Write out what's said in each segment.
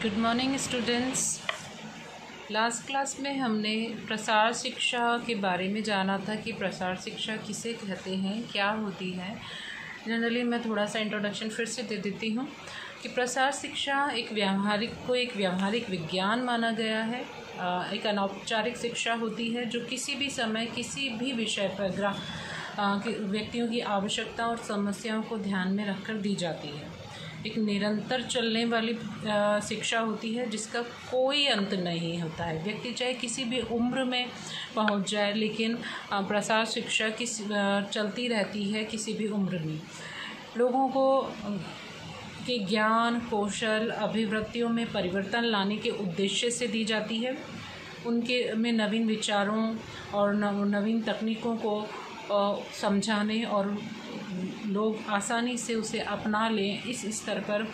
Good morning students. Last class में हमने प्रसार शिक्षा के बारे में जाना था कि प्रसार शिक्षा किसे कहते हैं, क्या होती है। जनरली मैं थोड़ा सा इंट्रोडक्शन फिर से दे देती हूँ कि प्रसार शिक्षा एक व्यावहारिक विज्ञान माना गया है। एक अनौपचारिक शिक्षा होती है जो किसी भी समय किसी भी विषय पर व्यक्तियों की आवश्यकता और समस्याओं को ध्यान में रखकर दी जाती है। एक निरंतर चलने वाली शिक्षा होती है जिसका कोई अंत नहीं होता है। व्यक्ति चाहे किसी भी उम्र में पहुंच जाए, लेकिन प्रसार शिक्षा चलती रहती है किसी भी उम्र में। लोगों को के ज्ञान, कौशल, अभिवृत्तियों में परिवर्तन लाने के उद्देश्य से दी जाती है। उनके में नवीन विचारों और नवीन तकनीकों को समझाने और लोग आसानी से उसे अपना लें, इस स्तर पर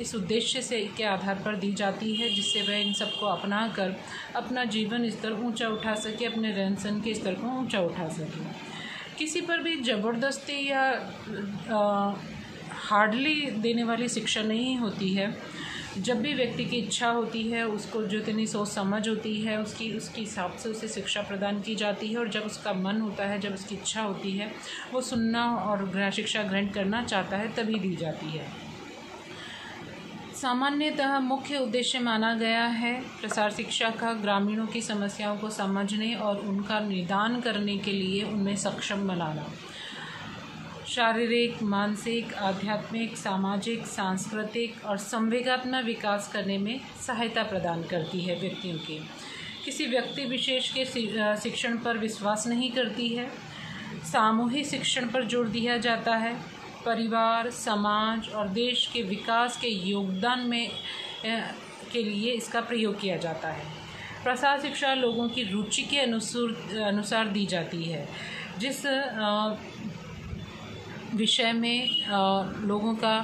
इस उद्देश्य से के आधार पर दी जाती है, जिससे वह इन सबको अपना कर अपना जीवन स्तर ऊंचा उठा सके, अपने रहन सहन के स्तर को ऊंचा उठा सके। किसी पर भी ज़बरदस्ती या हार्डली देने वाली शिक्षा नहीं होती है। जब भी व्यक्ति की इच्छा होती है, उसको जितनी सोच समझ होती है उसके हिसाब से उसे शिक्षा प्रदान की जाती है। और जब उसका मन होता है, जब उसकी इच्छा होती है, वो सुनना और शिक्षा ग्रहण करना चाहता है, तभी दी जाती है। सामान्यतः मुख्य उद्देश्य माना गया है प्रसार शिक्षा का ग्रामीणों की समस्याओं को समझने और उनका निदान करने के लिए उन्हें सक्षम बनाना। शारीरिक, मानसिक, आध्यात्मिक, सामाजिक, सांस्कृतिक और संवेगात्मक विकास करने में सहायता प्रदान करती है। व्यक्तियों के किसी व्यक्ति विशेष के शिक्षण पर विश्वास नहीं करती है। सामूहिक शिक्षण पर जोर दिया जाता है। परिवार, समाज और देश के विकास के योगदान के लिए इसका प्रयोग किया जाता है। प्रसार शिक्षा लोगों की रुचि के अनुसार दी जाती है। जिस विषय में लोगों का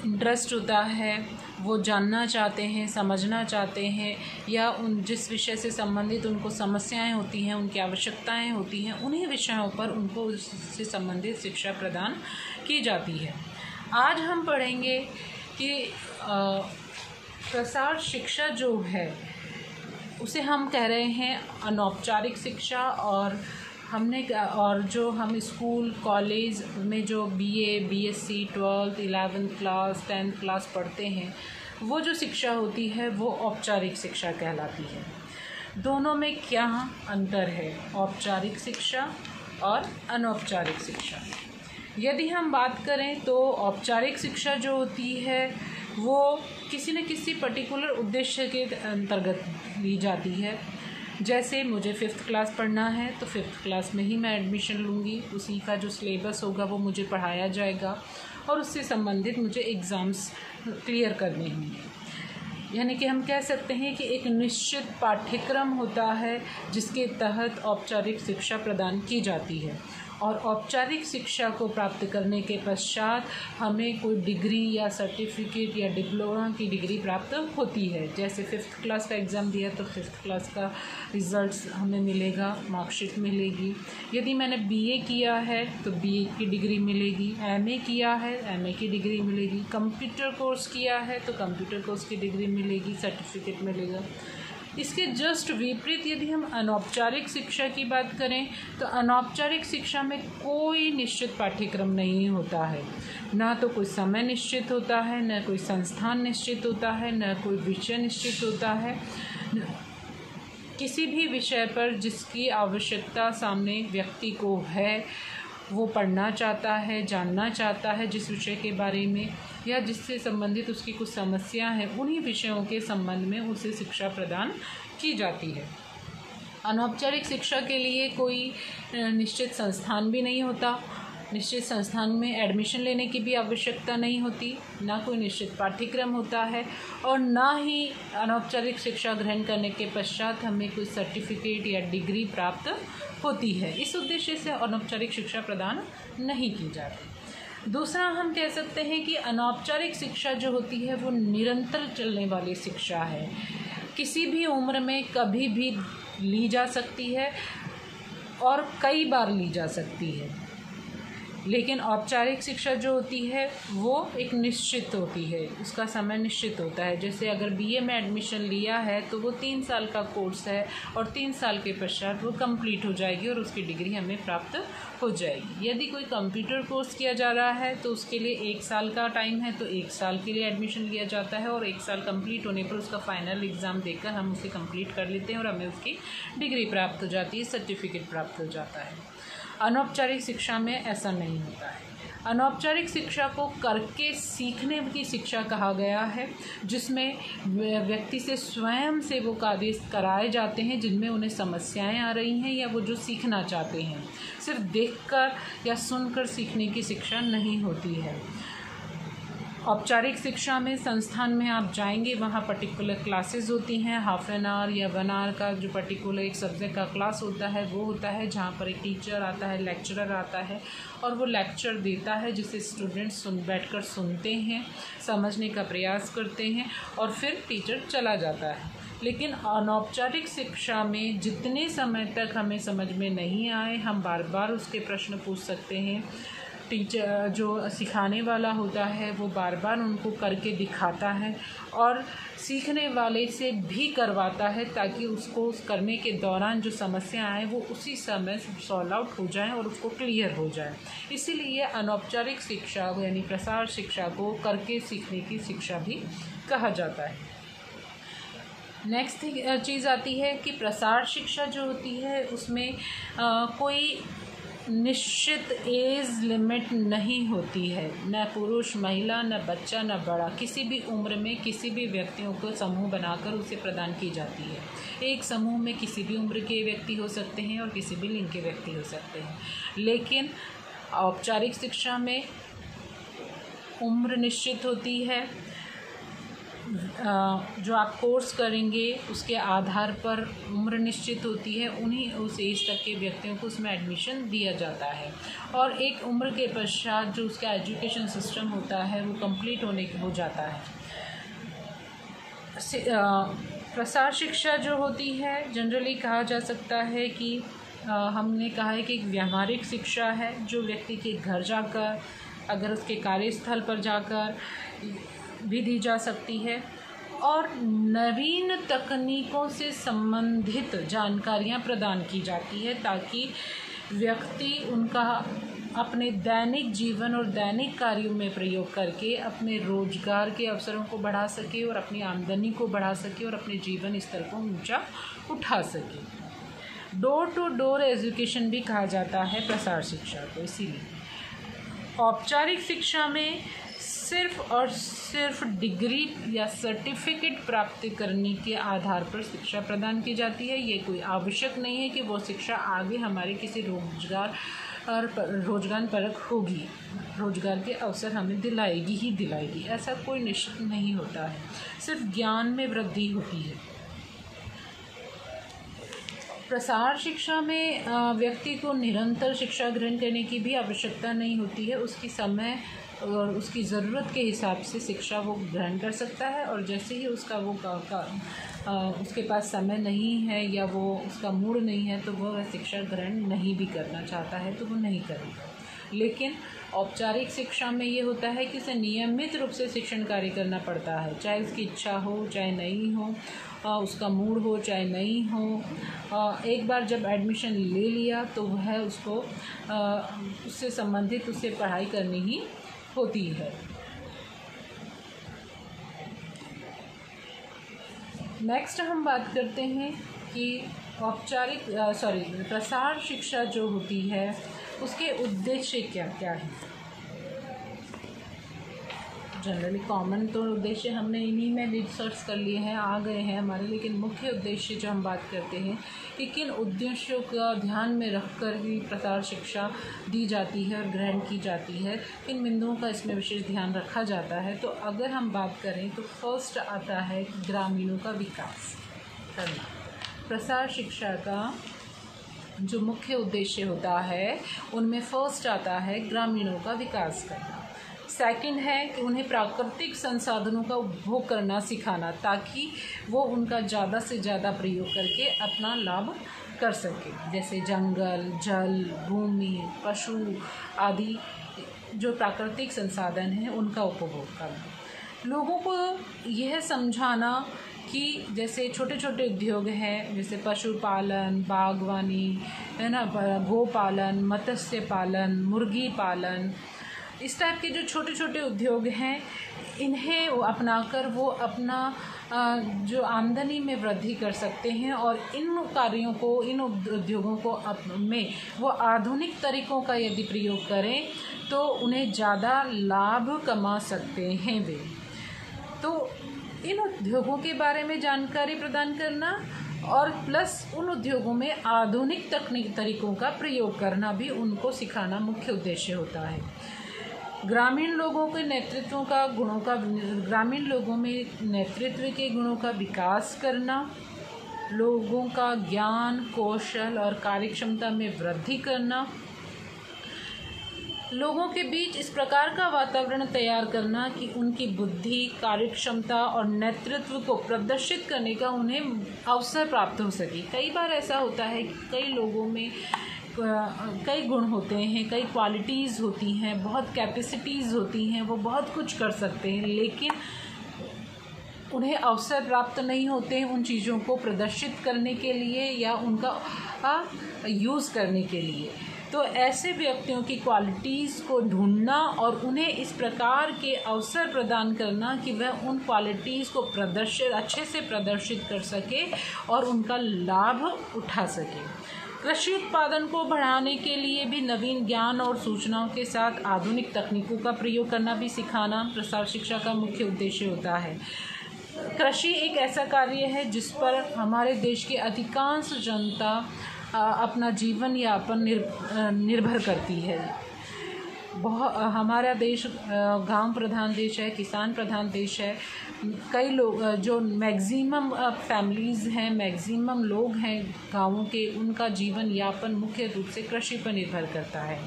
इंटरेस्ट होता है, वो जानना चाहते हैं, समझना चाहते हैं, या जिस विषय से संबंधित उनको समस्याएं होती हैं, उनकी आवश्यकताएं होती हैं, उन्हीं विषयों पर उनको उससे संबंधित शिक्षा प्रदान की जाती है। आज हम पढ़ेंगे कि प्रसार शिक्षा जो है उसे हम कह रहे हैं अनौपचारिक शिक्षा। और जो हम स्कूल, कॉलेज में जो BA, BSc, 12th, 11th class, 10th class पढ़ते हैं, वो जो शिक्षा होती है वो औपचारिक शिक्षा कहलाती है। दोनों में क्या अंतर है, औपचारिक शिक्षा और अनौपचारिक शिक्षा? यदि हम बात करें तो औपचारिक शिक्षा जो होती है वो किसी न किसी पर्टिकुलर उद्देश्य के अंतर्गत ली जाती है। जैसे मुझे 5th क्लास पढ़ना है तो 5th क्लास में ही मैं एडमिशन लूँगी, उसी का जो सिलेबस होगा वो मुझे पढ़ाया जाएगा और उससे संबंधित मुझे एग्ज़ाम्स क्लियर करने होंगे। यानी कि हम कह सकते हैं कि एक निश्चित पाठ्यक्रम होता है जिसके तहत औपचारिक शिक्षा प्रदान की जाती है। और औपचारिक शिक्षा को प्राप्त करने के पश्चात हमें कोई डिग्री या सर्टिफिकेट या डिप्लोमा की डिग्री प्राप्त होती है। जैसे 5th क्लास का एग्ज़ाम दिया तो 5th क्लास का रिज़ल्ट्स हमें मिलेगा, मार्कशीट मिलेगी। यदि मैंने BA किया है तो BA की डिग्री मिलेगी, MA किया है MA की डिग्री मिलेगी, कंप्यूटर कोर्स किया है तो कंप्यूटर कोर्स की डिग्री मिलेगी, सर्टिफिकेट मिलेगा। इसके जस्ट विपरीत यदि हम अनौपचारिक शिक्षा की बात करें तो अनौपचारिक शिक्षा में कोई निश्चित पाठ्यक्रम नहीं होता है। ना तो कोई समय निश्चित होता है, न कोई संस्थान निश्चित होता है, न कोई विषय निश्चित होता है। किसी भी विषय पर जिसकी आवश्यकता सामने व्यक्ति को है, वो पढ़ना चाहता है, जानना चाहता है जिस विषय के बारे में, या जिससे संबंधित उसकी कुछ समस्या है, उन्हीं विषयों के संबंध में उसे शिक्षा प्रदान की जाती है। अनौपचारिक शिक्षा के लिए कोई निश्चित संस्थान भी नहीं होता। निश्चित संस्थान में एडमिशन लेने की भी आवश्यकता नहीं होती, ना कोई निश्चित पाठ्यक्रम होता है, और ना ही अनौपचारिक शिक्षा ग्रहण करने के पश्चात हमें कोई सर्टिफिकेट या डिग्री प्राप्त होती है। इस उद्देश्य से अनौपचारिक शिक्षा प्रदान नहीं की जाती। दूसरा हम कह सकते हैं कि अनौपचारिक शिक्षा जो होती है वो निरंतर चलने वाली शिक्षा है। किसी भी उम्र में कभी भी ली जा सकती है और कई बार ली जा सकती है। लेकिन औपचारिक शिक्षा जो होती है वो एक निश्चित होती है, उसका समय निश्चित होता है। जैसे अगर बीए में एडमिशन लिया है तो वो 3 साल का कोर्स है और 3 साल के पश्चात वो कंप्लीट हो जाएगी और उसकी डिग्री हमें प्राप्त हो जाएगी। यदि कोई कंप्यूटर कोर्स किया जा रहा है तो उसके लिए 1 साल का टाइम है, तो 1 साल के लिए एडमिशन लिया जाता है और 1 साल कंप्लीट होने पर उसका फाइनल एग्ज़ाम देकर हम उसे कंप्लीट कर लेते हैं और हमें उसकी डिग्री प्राप्त हो जाती है, सर्टिफिकेट प्राप्त हो जाता है। अनौपचारिक शिक्षा में ऐसा नहीं होता है। अनौपचारिक शिक्षा को करके सीखने की शिक्षा कहा गया है, जिसमें व्यक्ति से स्वयं से वो कार्य कराए जाते हैं जिनमें उन्हें समस्याएं आ रही हैं या वो जो सीखना चाहते हैं। सिर्फ देखकर या सुनकर सीखने की शिक्षा नहीं होती है। औपचारिक शिक्षा में संस्थान में आप जाएंगे, वहाँ पर्टिकुलर क्लासेस होती हैं, हाफ एन आवर या 1 आवर का जो पर्टिकुलर एक सब्जेक्ट का क्लास होता है वो होता है, जहाँ पर एक टीचर आता है, लेक्चरर आता है और वो लेक्चर देता है जिसे स्टूडेंट्स बैठकर सुनते हैं, समझने का प्रयास करते हैं और फिर टीचर चला जाता है। लेकिन अनौपचारिक शिक्षा में जितने समय तक हमें समझ में नहीं आए, हम बार बार उसके प्रश्न पूछ सकते हैं। टीचर जो सिखाने वाला होता है वो बार बार उनको करके दिखाता है और सीखने वाले से भी करवाता है, ताकि उसको उस करने के दौरान जो समस्या आए वो उसी समय सॉल्व आउट हो जाए और उसको क्लियर हो जाए। इसीलिए अनौपचारिक शिक्षा यानी प्रसार शिक्षा को करके सीखने की शिक्षा भी कहा जाता है। नेक्स्ट चीज़ आती है कि प्रसार शिक्षा जो होती है उसमें कोई निश्चित एज लिमिट नहीं होती है, न पुरुष महिला, न बच्चा, न बड़ा, किसी भी उम्र में किसी भी व्यक्तियों को समूह बनाकर उसे प्रदान की जाती है। एक समूह में किसी भी उम्र के व्यक्ति हो सकते हैं और किसी भी लिंग के व्यक्ति हो सकते हैं, लेकिन औपचारिक शिक्षा में उम्र निश्चित होती है। जो आप कोर्स करेंगे उसके आधार पर उम्र निश्चित होती है, उस एज तक के व्यक्तियों को उसमें एडमिशन दिया जाता है और एक उम्र के पश्चात जो उसका एजुकेशन सिस्टम होता है वो कंप्लीट हो जाता है। प्रसार शिक्षा जो होती है जनरली कहा जा सकता है कि हमने कहा है कि एक व्यावहारिक शिक्षा है जो व्यक्ति के घर जाकर, अगर उसके कार्यस्थल पर जाकर भी दी जा सकती है और नवीन तकनीकों से संबंधित जानकारियां प्रदान की जाती है, ताकि व्यक्ति उनका अपने दैनिक जीवन और दैनिक कार्यों में प्रयोग करके अपने रोजगार के अवसरों को बढ़ा सके और अपनी आमदनी को बढ़ा सके और अपने जीवन स्तर को ऊंचा उठा सके। डोर टू डोर एजुकेशन भी कहा जाता है प्रसार शिक्षा को। इसीलिए औपचारिक शिक्षा में सिर्फ और सिर्फ डिग्री या सर्टिफिकेट प्राप्त करने के आधार पर शिक्षा प्रदान की जाती है। ये कोई आवश्यक नहीं है कि वो शिक्षा आगे हमारे किसी रोजगार परक होगी, रोजगार के अवसर हमें दिलाएगी ही दिलाएगी, ऐसा कोई निश्चित नहीं होता है। सिर्फ ज्ञान में वृद्धि होती है। प्रसार शिक्षा में व्यक्ति को निरंतर शिक्षा ग्रहण करने की भी आवश्यकता नहीं होती है। उसकी समय और उसकी ज़रूरत के हिसाब से शिक्षा वो ग्रहण कर सकता है और जैसे ही उसका उसके पास समय नहीं है या वो उसका मूड नहीं है तो वह शिक्षा ग्रहण नहीं भी करना चाहता है तो वो नहीं करेगा। लेकिन औपचारिक शिक्षा में ये होता है कि उसे नियमित रूप से शिक्षण कार्य करना पड़ता है, चाहे उसकी इच्छा हो चाहे नहीं हो, उसका मूड हो चाहे नहीं हो। एक बार जब एडमिशन ले लिया तो वह उसको उससे संबंधित उससे पढ़ाई करनी ही होती है। नेक्स्ट हम बात करते हैं कि प्रसार शिक्षा जो होती है उसके उद्देश्य क्या क्या है। जनरली कॉमन तो उद्देश्य हमने इन्हीं में रिसर्च कर लिए हैं, आ गए हैं हमारे, लेकिन मुख्य उद्देश्य जो हम बात करते हैं कि किन उद्देश्यों का ध्यान में रखकर ही प्रसार शिक्षा दी जाती है और ग्रहण की जाती है, किन बिंदुओं का इसमें विशेष ध्यान रखा जाता है। तो अगर हम बात करें तो फर्स्ट आता है ग्रामीणों का विकास करना। प्रसार शिक्षा का जो मुख्य उद्देश्य होता है उनमें फर्स्ट आता है ग्रामीणों का विकास करना। सेकंड है कि उन्हें प्राकृतिक संसाधनों का उपभोग करना सिखाना, ताकि वो उनका ज़्यादा से ज़्यादा प्रयोग करके अपना लाभ कर सके, जैसे जंगल, जल, भूमि, पशु आदि जो प्राकृतिक संसाधन हैं उनका उपभोग करना। लोगों को यह समझाना कि जैसे छोटे छोटे उद्योग हैं, जैसे पशुपालन, बागवानी, है ना, गोपालन, मत्स्य पालन, मुर्गी पालन, इस टाइप के जो छोटे छोटे उद्योग हैं, इन्हें अपनाकर वो अपना जो आमदनी में वृद्धि कर सकते हैं और इन कार्यों को, इन उद्योगों को में वो आधुनिक तरीक़ों का यदि प्रयोग करें तो उन्हें ज़्यादा लाभ कमा सकते हैं वे। तो इन उद्योगों के बारे में जानकारी प्रदान करना और प्लस उन उद्योगों में आधुनिक तरीक़ों का प्रयोग करना भी उनको सिखाना मुख्य उद्देश्य होता है। ग्रामीण लोगों के ग्रामीण लोगों में नेतृत्व के गुणों का विकास करना, लोगों का ज्ञान, कौशल और कार्यक्षमता में वृद्धि करना, लोगों के बीच इस प्रकार का वातावरण तैयार करना कि उनकी बुद्धि, कार्यक्षमता और नेतृत्व को प्रदर्शित करने का उन्हें अवसर प्राप्त हो सके। कई बार ऐसा होता है कि कई लोगों में कई गुण होते हैं, कई क्वालिटीज़ होती हैं, बहुत कैपेसिटीज़ होती हैं, वो बहुत कुछ कर सकते हैं, लेकिन उन्हें अवसर प्राप्त नहीं होते हैं उन चीज़ों को प्रदर्शित करने के लिए या उनका यूज़ करने के लिए। तो ऐसे व्यक्तियों की क्वालिटीज़ को ढूंढना और उन्हें इस प्रकार के अवसर प्रदान करना कि वह उन क्वालिटीज़ को अच्छे से प्रदर्शित कर सके और उनका लाभ उठा सके। कृषि उत्पादन को बढ़ाने के लिए भी नवीन ज्ञान और सूचनाओं के साथ आधुनिक तकनीकों का प्रयोग करना भी सिखाना प्रसार शिक्षा का मुख्य उद्देश्य होता है। कृषि एक ऐसा कार्य है जिस पर हमारे देश की अधिकांश जनता अपना जीवन यापन निर्भर करती है। हमारा देश गांव प्रधान देश है, किसान प्रधान देश है। कई लोग जो मैक्सिमम फैमिलीज़ हैं, मैक्सिमम लोग हैं गाँवों के, उनका जीवन यापन मुख्य रूप से कृषि पर निर्भर करता है।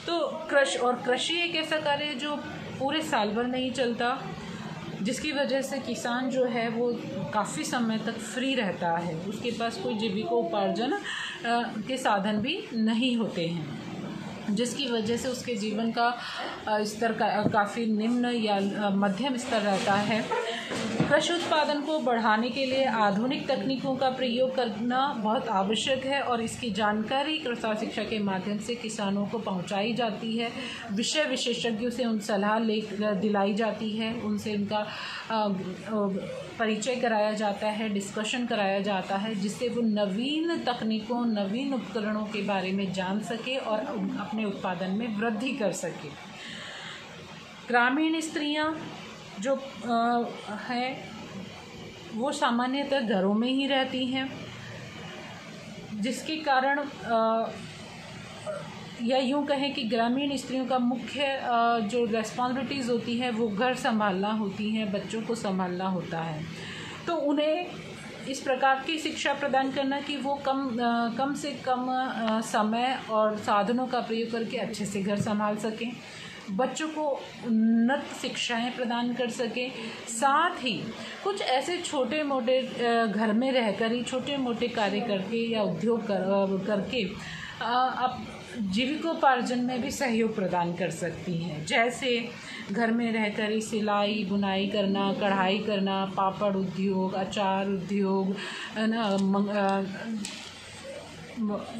तो कृषि एक ऐसा कार्य है जो पूरे साल भर नहीं चलता, जिसकी वजह से किसान जो है वो काफ़ी समय तक फ्री रहता है, उसके पास कोई जीविकोपार्जन के साधन भी नहीं होते हैं, जिसकी वजह से उसके जीवन का स्तर काफ़ी निम्न या मध्यम स्तर रहता है। कृषि उत्पादन को बढ़ाने के लिए आधुनिक तकनीकों का प्रयोग करना बहुत आवश्यक है और इसकी जानकारी प्रसार शिक्षा के माध्यम से किसानों को पहुंचाई जाती है। विषय विशेषज्ञों से उन सलाह दिलाई जाती है, उनसे उनका परिचय कराया जाता है, डिस्कशन कराया जाता है, जिससे वो नवीन तकनीकों, नवीन उपकरणों के बारे में जान सके और अपने उत्पादन में वृद्धि कर सके। ग्रामीण स्त्रियां जो हैं वो सामान्यतः घरों में ही रहती हैं, जिसके कारण या यूँ कहें कि ग्रामीण स्त्रियों का मुख्य जो रेस्पॉन्सिबिलिटीज़ होती है वो घर संभालना होती हैं, बच्चों को संभालना होता है। तो उन्हें इस प्रकार की शिक्षा प्रदान करना कि वो कम से कम समय और साधनों का प्रयोग करके अच्छे से घर संभाल सकें, बच्चों को उन्नत शिक्षाएं प्रदान कर सकें, साथ ही कुछ ऐसे छोटे मोटे घर में रहकर ही छोटे मोटे कार्य करके या उद्योग करके अब जीविकोपार्जन में भी सहयोग प्रदान कर सकती हैं। जैसे घर में रहकर ही सिलाई बुनाई करना, कढ़ाई करना, पापड़ उद्योग, अचार उद्योग,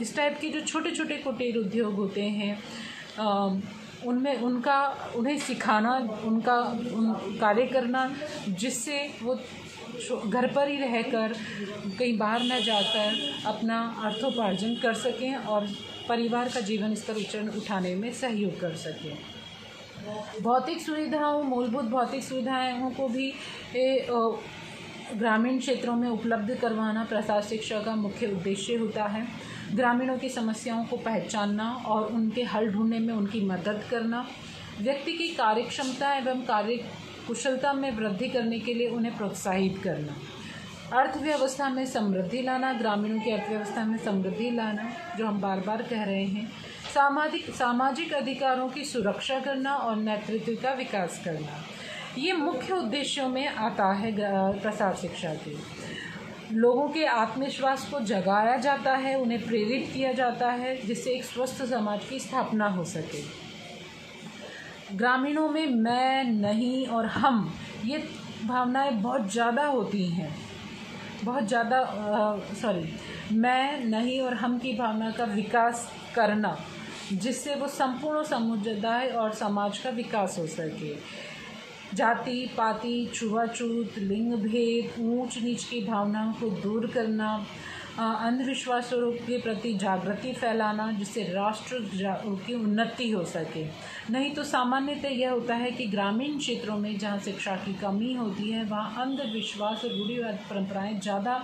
इस टाइप के जो छोटे छोटे कुटीर उद्योग होते हैं उनमें उन्हें सिखाना, कार्य करना, जिससे वो घर पर ही रहकर कहीं बाहर न जाकर अपना अर्थोपार्जन कर सकें और परिवार का जीवन स्तर उठाने में सहयोग कर सकें। भौतिक सुविधाओं, मूलभूत भौतिक सुविधाओं को भी ग्रामीण क्षेत्रों में उपलब्ध करवाना प्रसार शिक्षा का मुख्य उद्देश्य होता है। ग्रामीणों की समस्याओं को पहचानना और उनके हल ढूंढने में उनकी मदद करना, व्यक्ति की कार्यक्षमता एवं कार्य कुशलता में वृद्धि करने के लिए उन्हें प्रोत्साहित करना, अर्थव्यवस्था में समृद्धि लाना, ग्रामीणों की अर्थव्यवस्था में समृद्धि लाना, जो हम बार बार कह रहे हैं, सामाजिक अधिकारों की सुरक्षा करना और नेतृत्व का विकास करना, ये मुख्य उद्देश्यों में आता है प्रसार शिक्षा के। लोगों के आत्मविश्वास को जगाया जाता है, उन्हें प्रेरित किया जाता है, जिससे एक स्वस्थ समाज की स्थापना हो सके। ग्रामीणों में मैं, नहीं और हम, ये भावनाएं बहुत ज़्यादा होती हैं, बहुत ज़्यादा मैं, नहीं और हम की भावना का विकास करना, जिससे वो संपूर्ण समुदाय और समाज का विकास हो सके। जाति पाति, छुआछूत, लिंग भेद, ऊंच नीच की भावनाओं को दूर करना, अंधविश्वासों के प्रति जागृति फैलाना, जिससे राष्ट्र की उन्नति हो सके। नहीं तो सामान्यतः यह होता है कि ग्रामीण क्षेत्रों में जहाँ शिक्षा की कमी होती है वहाँ अंधविश्वास और रूढ़िवाद परंपराएं ज़्यादा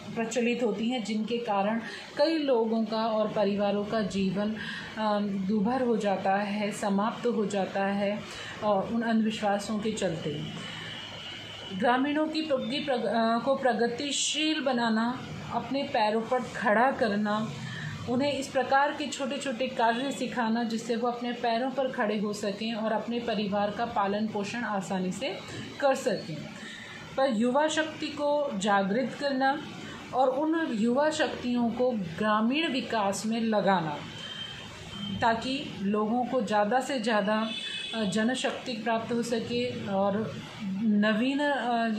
प्रचलित होती हैं, जिनके कारण कई लोगों का और परिवारों का जीवन दूभर हो जाता है, समाप्त हो जाता है और उन अंधविश्वासों के चलते। ग्रामीणों को प्रगतिशील बनाना, अपने पैरों पर खड़ा करना, उन्हें इस प्रकार के छोटे छोटे कार्य सिखाना जिससे वो अपने पैरों पर खड़े हो सकें और अपने परिवार का पालन पोषण आसानी से कर सकें। पर युवा शक्ति को जागृत करना और उन युवा शक्तियों को ग्रामीण विकास में लगाना, ताकि लोगों को ज़्यादा से ज़्यादा जनशक्ति प्राप्त हो सके और नवीन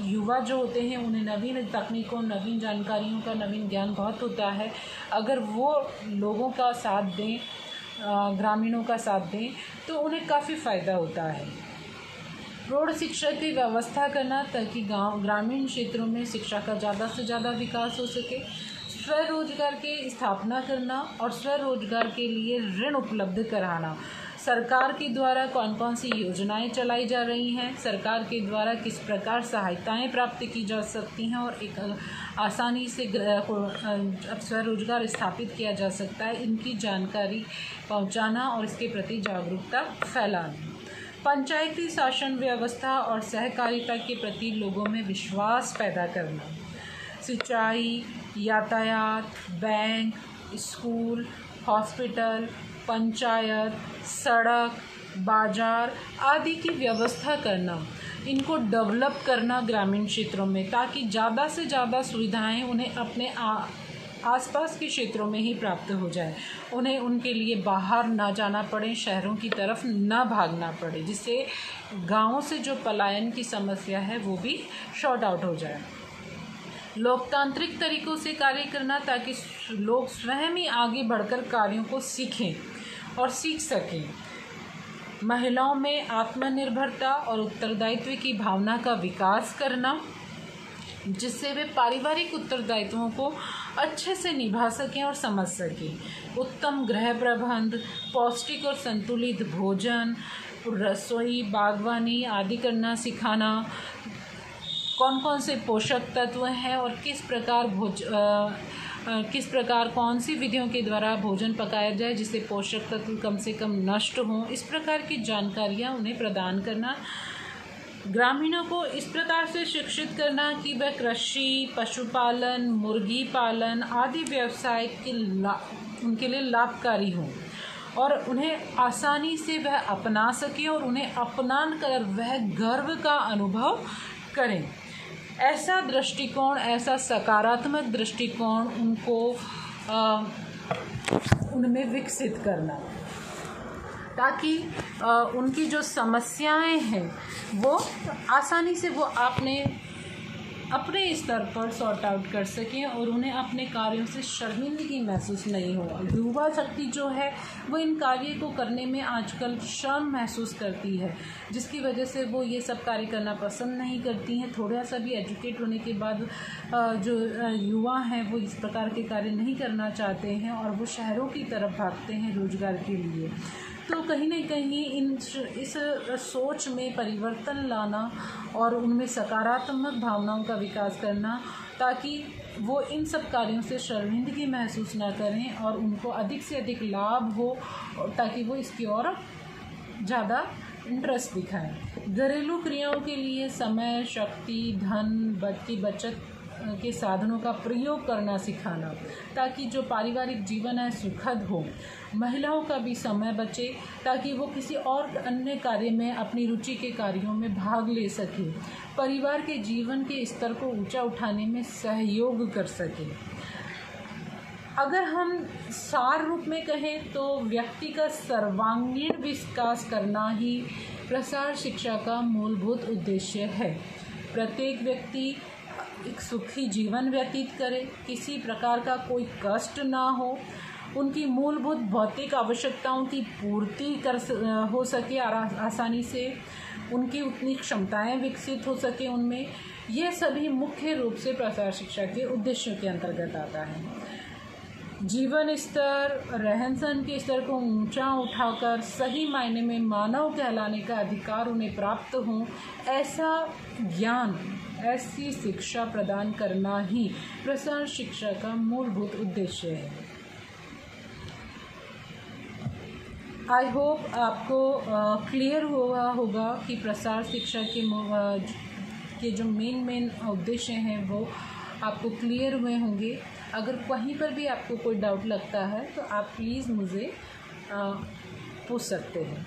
युवा जो होते हैं उन्हें नवीन तकनीकों, नवीन जानकारियों का नवीन ज्ञान बहुत होता है। अगर वो लोगों का साथ दें, ग्रामीणों का साथ दें, तो उन्हें काफ़ी फ़ायदा होता है। प्रौढ़ शिक्षा की व्यवस्था करना ताकि ग्रामीण क्षेत्रों में शिक्षा का ज़्यादा से ज़्यादा विकास हो सके। स्वरोजगार की स्थापना करना और स्वरोजगार के लिए ऋण उपलब्ध कराना। सरकार के द्वारा कौन कौन सी योजनाएं चलाई जा रही हैं, सरकार के द्वारा किस प्रकार सहायताएं प्राप्त की जा सकती हैं और एक आसानी से स्वरोजगार स्थापित किया जा सकता है, इनकी जानकारी पहुंचाना और इसके प्रति जागरूकता फैलाना। पंचायती शासन व्यवस्था और सहकारिता के प्रति लोगों में विश्वास पैदा करना। सिंचाई, यातायात, बैंक, स्कूल, हॉस्पिटल, पंचायत, सड़क, बाजार आदि की व्यवस्था करना, इनको डेवलप करना ग्रामीण क्षेत्रों में, ताकि ज़्यादा से ज़्यादा सुविधाएं उन्हें अपने आसपास के क्षेत्रों में ही प्राप्त हो जाए, उन्हें उनके लिए बाहर ना जाना पड़े, शहरों की तरफ ना भागना पड़े, जिससे गाँवों से जो पलायन की समस्या है वो भी शॉर्ट आउट हो जाए। लोकतांत्रिक तरीकों से कार्य करना ताकि लोग स्वयं ही आगे बढ़कर कार्यों को सीखें और सीख सकें। महिलाओं में आत्मनिर्भरता और उत्तरदायित्व की भावना का विकास करना, जिससे वे पारिवारिक उत्तरदायित्वों को अच्छे से निभा सकें और समझ सकें। उत्तम गृह प्रबंध, पौष्टिक और संतुलित भोजन, रसोई, बागवानी आदि करना सिखाना, कौन कौन से पोषक तत्व हैं और किस प्रकार कौन सी विधियों के द्वारा भोजन पकाया जाए जिससे पोषक तत्व कम से कम नष्ट हों, इस प्रकार की जानकारियाँ उन्हें प्रदान करना। ग्रामीणों को इस प्रकार से शिक्षित करना कि वह कृषि, पशुपालन, मुर्गी पालन आदि व्यवसाय उनके लिए लाभकारी हों और उन्हें आसानी से वह अपना सकें और उन्हें अपना कर वह गर्व का अनुभव करें। ऐसा दृष्टिकोण, ऐसा सकारात्मक दृष्टिकोण उनमें विकसित करना, ताकि उनकी जो समस्याएं हैं वो आसानी से वो अपने स्तर पर सॉर्ट आउट कर सकें और उन्हें अपने कार्यों से शर्मिंदगी महसूस नहीं हो। युवा शक्ति जो है वो इन कार्य को करने में आजकल शर्म महसूस करती है, जिसकी वजह से वो ये सब कार्य करना पसंद नहीं करती हैं। थोड़ा सा भी एजुकेट होने के बाद जो युवा हैं वो इस प्रकार के कार्य नहीं करना चाहते हैं और वो शहरों की तरफ भागते हैं रोजगार के लिए। तो कहीं ना कहीं इस सोच में परिवर्तन लाना और उनमें सकारात्मक भावनाओं का विकास करना, ताकि वो इन सब कार्यों से शर्मिंदगी महसूस ना करें और उनको अधिक से अधिक लाभ हो, ताकि वो इसकी ओर ज़्यादा इंटरेस्ट दिखाएं। घरेलू क्रियाओं के लिए समय, शक्ति, धन की बचत के साधनों का प्रयोग करना सिखाना, ताकि जो पारिवारिक जीवन है सुखद हो। महिलाओं का भी समय बचे ताकि वो किसी और अन्य कार्य में अपनी रुचि के कार्यों में भाग ले सके, परिवार के जीवन के स्तर को ऊंचा उठाने में सहयोग कर सके। अगर हम सार रूप में कहें तो व्यक्ति का सर्वांगीण विकास करना ही प्रसार शिक्षा का मूलभूत उद्देश्य है। प्रत्येक व्यक्ति एक सुखी जीवन व्यतीत करे, किसी प्रकार का कोई कष्ट ना हो, उनकी मूलभूत भौतिक आवश्यकताओं की पूर्ति हो सके आसानी से, उनकी उतनी क्षमताएं विकसित हो सके उनमें, ये सभी मुख्य रूप से प्रसार शिक्षा के उद्देश्यों के अंतर्गत आता है। जीवन स्तर, रहन सहन के स्तर को ऊंचा उठाकर सही मायने में मानव कहलाने का अधिकार उन्हें प्राप्त हो, ऐसा ज्ञान, ऐसी शिक्षा प्रदान करना ही प्रसार शिक्षा का मूलभूत उद्देश्य है। आई होप आपको क्लियर हुआ होगा कि प्रसार शिक्षा के जो मेन उद्देश्य हैं वो आपको क्लियर हुए होंगे। अगर कहीं पर भी आपको कोई डाउट लगता है तो आप प्लीज़ मुझे पूछ सकते हैं।